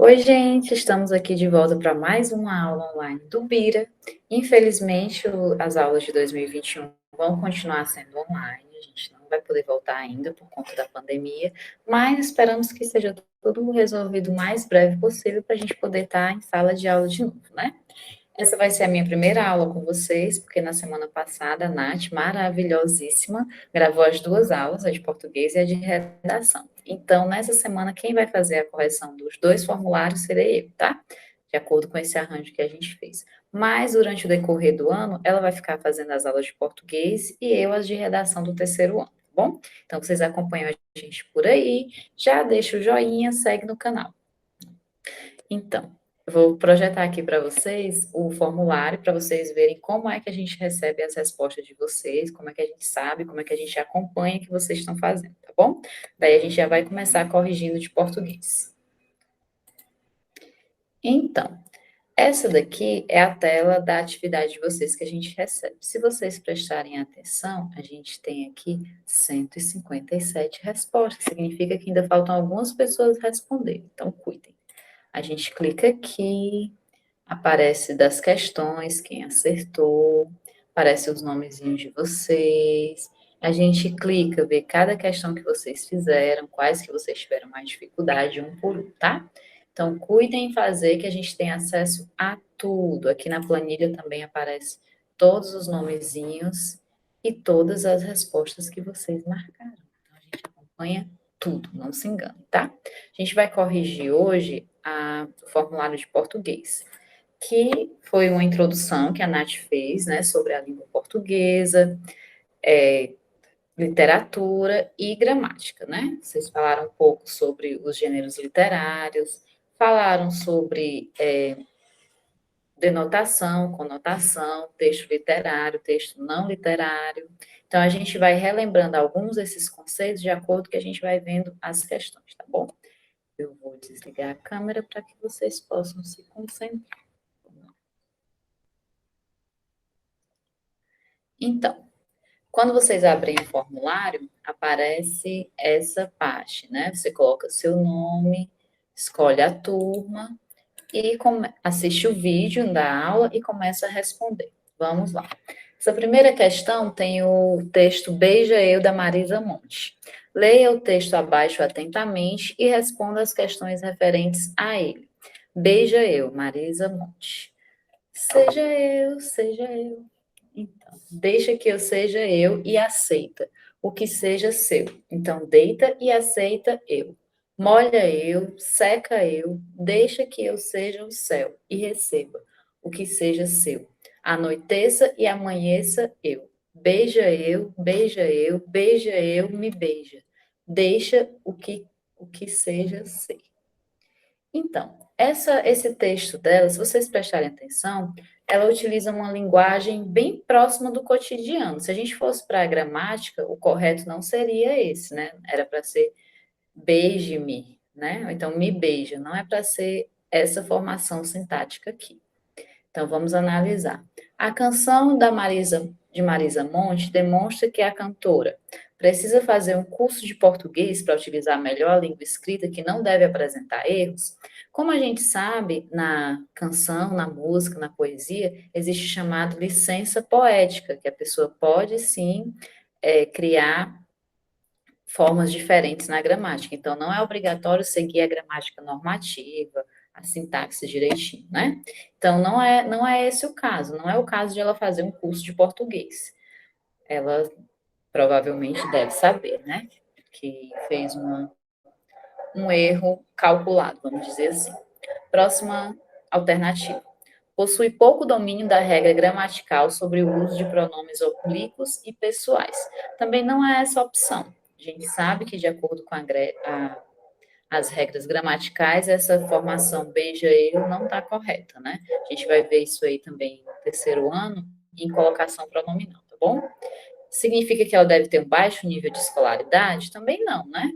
Oi, gente, estamos aqui de volta para mais uma aula online do Bira. Infelizmente, as aulas de 2021 vão continuar sendo online, a gente não vai poder voltar ainda por conta da pandemia, mas esperamos que seja tudo resolvido o mais breve possível para a gente poder estar em sala de aula de novo, né? Essa vai ser a minha primeira aula com vocês, porque na semana passada a Nath, maravilhosíssima, gravou as duas aulas, a de português e a de redação. Então, nessa semana, quem vai fazer a correção dos dois formulários serei eu, tá? De acordo com esse arranjo que a gente fez. Mas, durante o decorrer do ano, ela vai ficar fazendo as aulas de português e eu as de redação do terceiro ano, tá bom? Então, vocês acompanham a gente por aí, já deixa o joinha, segue no canal. Então, eu vou projetar aqui para vocês o formulário para vocês verem como é que a gente recebe as respostas de vocês, como é que a gente sabe, como é que a gente acompanha o que vocês estão fazendo, tá bom? Daí a gente já vai começar corrigindo de português. Então, essa daqui é a tela da atividade de vocês que a gente recebe. Se vocês prestarem atenção, a gente tem aqui 157 respostas, significa que ainda faltam algumas pessoas responderem, então cuidem. A gente clica aqui, aparece das questões, quem acertou, aparece os nomezinhos de vocês. A gente clica, vê cada questão que vocês fizeram, quais que vocês tiveram mais dificuldade, um por um, tá? Então, cuidem em fazer que a gente tem acesso a tudo. Aqui na planilha também aparece todos os nomezinhos e todas as respostas que vocês marcaram. Então, a gente acompanha tudo, não se engane, tá? A gente vai corrigir hoje o formulário de português, que foi uma introdução que a Nath fez, né, sobre a língua portuguesa, literatura e gramática, né? Vocês falaram um pouco sobre os gêneros literários, falaram sobre denotação, conotação, texto literário, texto não literário. Então, a gente vai relembrando alguns desses conceitos de acordo com que a gente vai vendo as questões, tá bom? Eu vou desligar a câmera para que vocês possam se concentrar. Então, quando vocês abrem o formulário, aparece essa parte, né? Você coloca seu nome, escolhe a turma e assiste o vídeo da aula e começa a responder. Vamos lá. Essa primeira questão tem o texto Beija Eu, da Marisa Monte. Leia o texto abaixo atentamente e responda as questões referentes a ele. Beija Eu, Marisa Monte. Seja eu, seja eu. Então, deixa que eu seja eu e aceita o que seja seu. Então, deita e aceita eu. Molha eu, seca eu, deixa que eu seja o céu e receba o que seja seu. Anoiteça e amanheça eu. Beija eu, beija eu, me beija. Deixa o que seja ser. Então, esse texto dela, se vocês prestarem atenção, ela utiliza uma linguagem bem próxima do cotidiano. Se a gente fosse para a gramática, o correto não seria esse, né? Era para ser beije-me, né? Ou então me beija. Não é para ser essa formação sintática aqui. Então, vamos analisar. A canção de Marisa Monte demonstra que a cantora precisa fazer um curso de português para utilizar melhor a língua escrita, que não deve apresentar erros. Como a gente sabe, na canção, na música, na poesia, existe chamado licença poética, que a pessoa pode sim criar formas diferentes na gramática. Então, não é obrigatório seguir a gramática normativa, a sintaxe direitinho, né? Então, não é esse o caso. Não é o caso de ela fazer um curso de português. Ela provavelmente deve saber, né? Que fez um erro calculado, vamos dizer assim. Próxima alternativa. Possui pouco domínio da regra gramatical sobre o uso de pronomes oblíquos e pessoais. Também não é essa opção. A gente sabe que, de acordo com as regras gramaticais, essa formação beija eu não está correta, né? A gente vai ver isso aí também no terceiro ano, em colocação pronominal, tá bom? Significa que ela deve ter um baixo nível de escolaridade? Também não, né?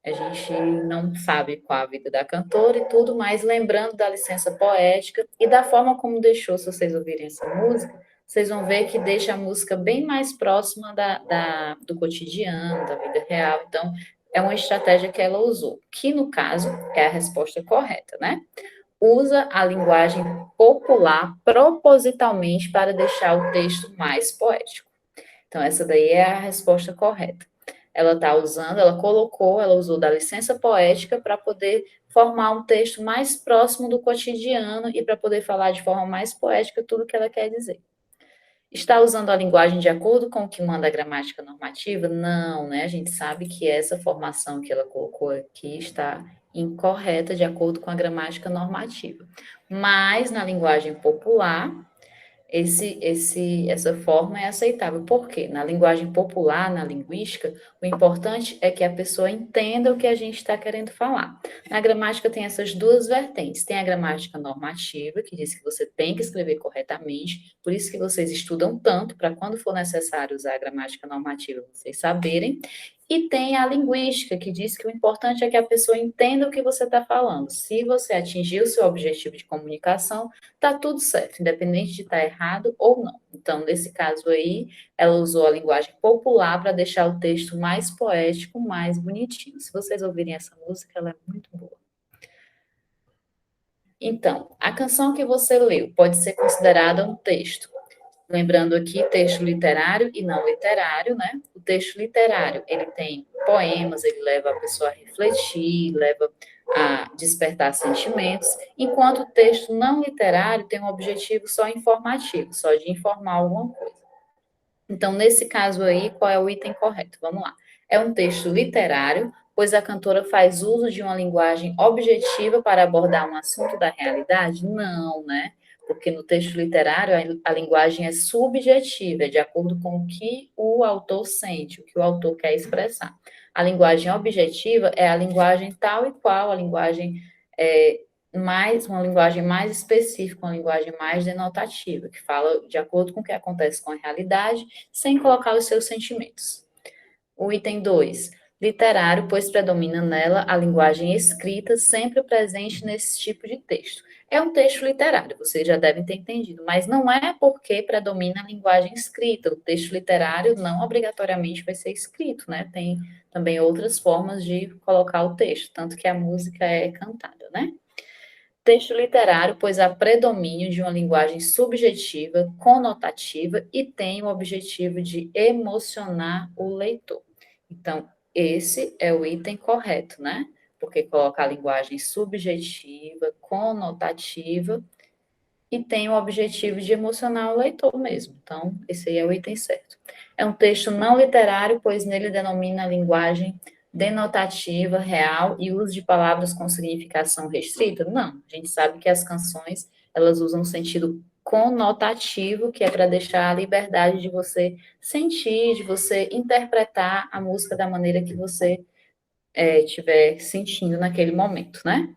A gente não sabe qual a vida da cantora e tudo, mas lembrando da licença poética e da forma como deixou, se vocês ouvirem essa música, vocês vão ver que deixa a música bem mais próxima do cotidiano, da vida real. Então, é uma estratégia que ela usou, que no caso é a resposta correta, né? Usa a linguagem popular propositalmente para deixar o texto mais poético. Então, essa daí é a resposta correta. Ela está usando, ela usou da licença poética para poder formar um texto mais próximo do cotidiano e para poder falar de forma mais poética tudo o que ela quer dizer. Está usando a linguagem de acordo com o que manda a gramática normativa? Não, né? A gente sabe que essa formação que ela colocou aqui está incorreta de acordo com a gramática normativa. Mas na linguagem popular, essa forma é aceitável. Por quê? Na linguagem popular, na linguística, o importante é que a pessoa entenda o que a gente está querendo falar. Na gramática tem essas duas vertentes. Tem a gramática normativa, que diz que você tem que escrever corretamente, por isso que vocês estudam tanto, para quando for necessário usar a gramática normativa, vocês saberem. E tem a linguística, que diz que o importante é que a pessoa entenda o que você está falando. Se você atingir o seu objetivo de comunicação, tá tudo certo, independente de estar errado ou não. Então, nesse caso aí, ela usou a linguagem popular para deixar o texto mais poético, mais bonitinho. Se vocês ouvirem essa música, ela é muito boa. Então, a canção que você leu pode ser considerada um texto. Lembrando aqui, texto literário e não literário, né? O texto literário, ele tem poemas, ele leva a pessoa a refletir, leva a despertar sentimentos, enquanto o texto não literário tem um objetivo só informativo, só de informar alguma coisa. Então, nesse caso aí, qual é o item correto? Vamos lá. É um texto literário, pois a cantora faz uso de uma linguagem objetiva para abordar um assunto da realidade? Não, né? Porque no texto literário a linguagem é subjetiva, é de acordo com o que o autor sente, o que o autor quer expressar. A linguagem objetiva é a linguagem tal e qual, a linguagem uma linguagem mais específica, uma linguagem mais denotativa, que fala de acordo com o que acontece com a realidade, sem colocar os seus sentimentos. O item 2, literário, pois predomina nela a linguagem escrita, sempre presente nesse tipo de texto. É um texto literário, vocês já devem ter entendido, mas não é porque predomina a linguagem escrita. O texto literário não obrigatoriamente vai ser escrito, né? Tem também outras formas de colocar o texto, tanto que a música é cantada, né? Texto literário, pois há predomínio de uma linguagem subjetiva, conotativa e tem o objetivo de emocionar o leitor. Então, esse é o item correto, né? Porque coloca a linguagem subjetiva, conotativa e tem o objetivo de emocionar o leitor mesmo. Então, esse aí é o item certo. É um texto não literário, pois nele denomina a linguagem denotativa, real e uso de palavras com significação restrita? Não. A gente sabe que as canções, elas usam um sentido conotativo, que é para deixar a liberdade de você sentir, de você interpretar a música da maneira que você estiver sentindo naquele momento, né?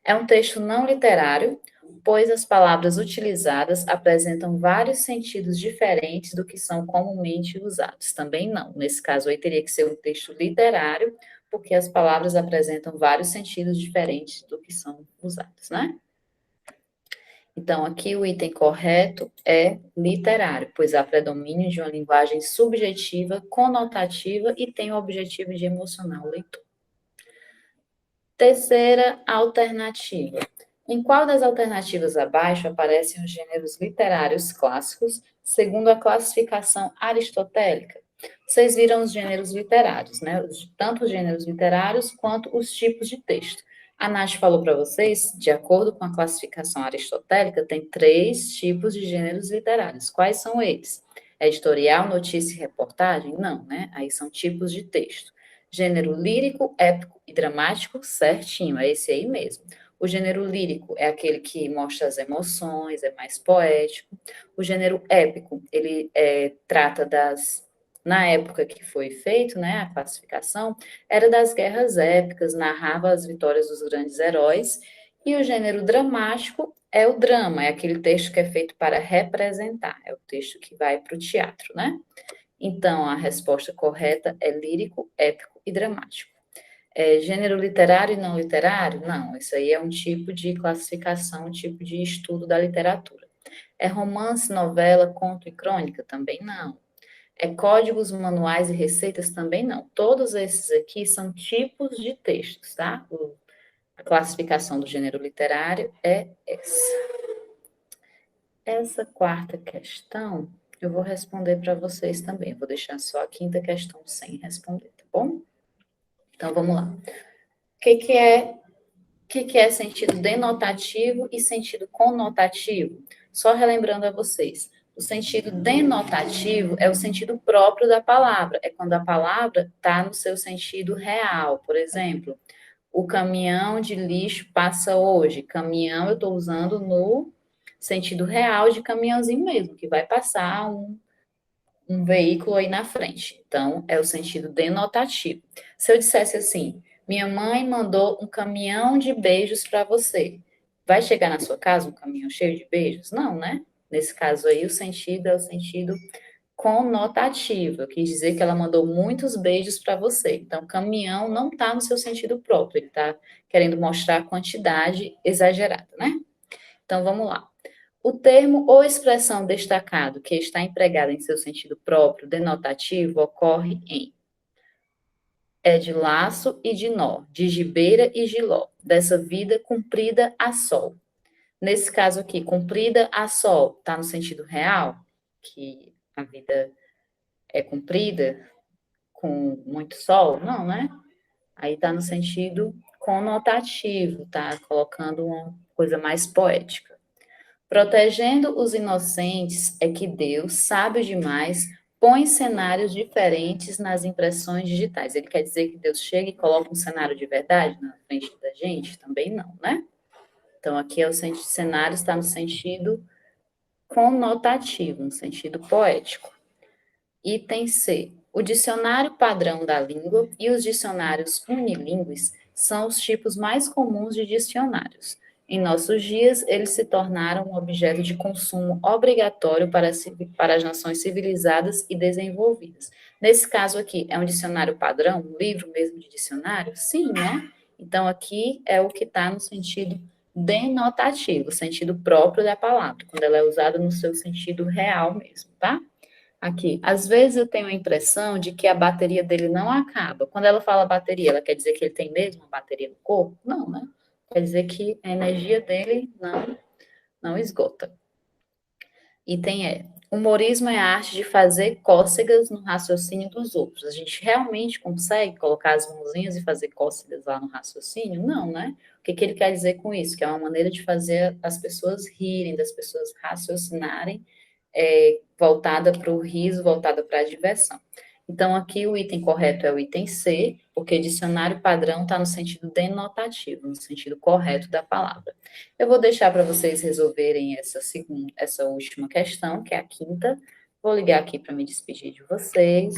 É um texto não literário, pois as palavras utilizadas apresentam vários sentidos diferentes do que são comumente usados. Também não. Nesse caso aí teria que ser um texto literário, porque as palavras apresentam vários sentidos diferentes do que são usados, né? Então, aqui o item correto é literário, pois há predomínio de uma linguagem subjetiva, conotativa e tem o objetivo de emocionar o leitor. Terceira alternativa. Em qual das alternativas abaixo aparecem os gêneros literários clássicos, segundo a classificação aristotélica? Vocês viram os gêneros literários, né? Tanto os gêneros literários quanto os tipos de texto. A Nath falou para vocês, de acordo com a classificação aristotélica, tem 3 tipos de gêneros literários. Quais são eles? Editorial, notícia e reportagem? Não, né? Aí são tipos de texto. Gênero lírico, épico e dramático, certinho, é esse aí mesmo. O gênero lírico é aquele que mostra as emoções, é mais poético. O gênero épico, ele trata das... Na época que foi feito, né, a classificação, era das guerras épicas, narrava as vitórias dos grandes heróis. E o gênero dramático é o drama, é aquele texto que é feito para representar, é o texto que vai para o teatro, né? Então, a resposta correta é lírico, épico e dramático. Gênero literário e não literário? Não, isso aí é um tipo de classificação, um tipo de estudo da literatura. É romance, novela, conto e crônica? Também não. Códigos, manuais e receitas também não. Todos esses aqui são tipos de textos, tá? A classificação do gênero literário é essa. Essa quarta questão eu vou responder para vocês também. Vou deixar só a quinta questão sem responder, tá bom? Então vamos lá. O que é sentido denotativo e sentido conotativo? Só relembrando a vocês. O sentido denotativo é o sentido próprio da palavra, é quando a palavra está no seu sentido real. Por exemplo, o caminhão de lixo passa hoje. Caminhão eu estou usando no sentido real de caminhãozinho mesmo, que vai passar um veículo aí na frente. Então, é o sentido denotativo. Se eu dissesse assim, minha mãe mandou um caminhão de beijos para você. Vai chegar na sua casa um caminhão cheio de beijos? Não, né? Nesse caso aí, o sentido é o sentido conotativo. Eu quis dizer que ela mandou muitos beijos para você. Então, caminhão não está no seu sentido próprio, ele está querendo mostrar a quantidade exagerada, né? Então, vamos lá. O termo ou expressão destacado que está empregado em seu sentido próprio, denotativo, ocorre em é de laço e de nó, de gibeira e giló, dessa vida cumprida a sol. Nesse caso aqui, cumprida a sol, está no sentido real, que a vida é cumprida com muito sol? Não, né? Aí está no sentido conotativo, tá? Colocando uma coisa mais poética. Protegendo os inocentes é que Deus, sábio demais, põe cenários diferentes nas impressões digitais. Ele quer dizer que Deus chega e coloca um cenário de verdade na frente da gente? Também não, né? Então, aqui é o cenário está no sentido conotativo, no sentido poético. Item C. O dicionário padrão da língua e os dicionários unilingües são os tipos mais comuns de dicionários. Em nossos dias, eles se tornaram um objeto de consumo obrigatório para as nações civilizadas e desenvolvidas. Nesse caso aqui, é um dicionário padrão, um livro mesmo de dicionário? Sim, né? Então, aqui é o que está no sentido denotativo, sentido próprio da palavra, quando ela é usada no seu sentido real mesmo, tá? Aqui, às vezes eu tenho a impressão de que a bateria dele não acaba. Quando ela fala bateria, ela quer dizer que ele tem mesmo uma bateria no corpo? Não, né? Quer dizer que a energia dele não esgota. Item E. Humorismo é a arte de fazer cócegas no raciocínio dos outros. A gente realmente consegue colocar as mãozinhas e fazer cócegas lá no raciocínio? Não, né? O que ele quer dizer com isso? Que é uma maneira de fazer as pessoas rirem, das pessoas raciocinarem voltada para o riso, voltada para a diversão. Então, aqui o item correto é o item C, porque dicionário padrão está no sentido denotativo, no sentido correto da palavra. Eu vou deixar para vocês resolverem essa última questão, que é a quinta. Vou ligar aqui para me despedir de vocês.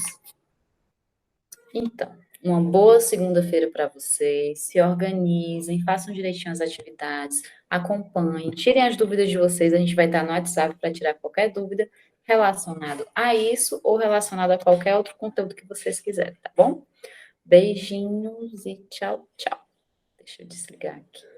Então, uma boa segunda-feira para vocês. Se organizem, façam direitinho as atividades, acompanhem, tirem as dúvidas de vocês. A gente vai estar no WhatsApp para tirar qualquer dúvida relacionado a isso ou relacionado a qualquer outro conteúdo que vocês quiserem, tá bom? Beijinhos e tchau, tchau. Deixa eu desligar aqui.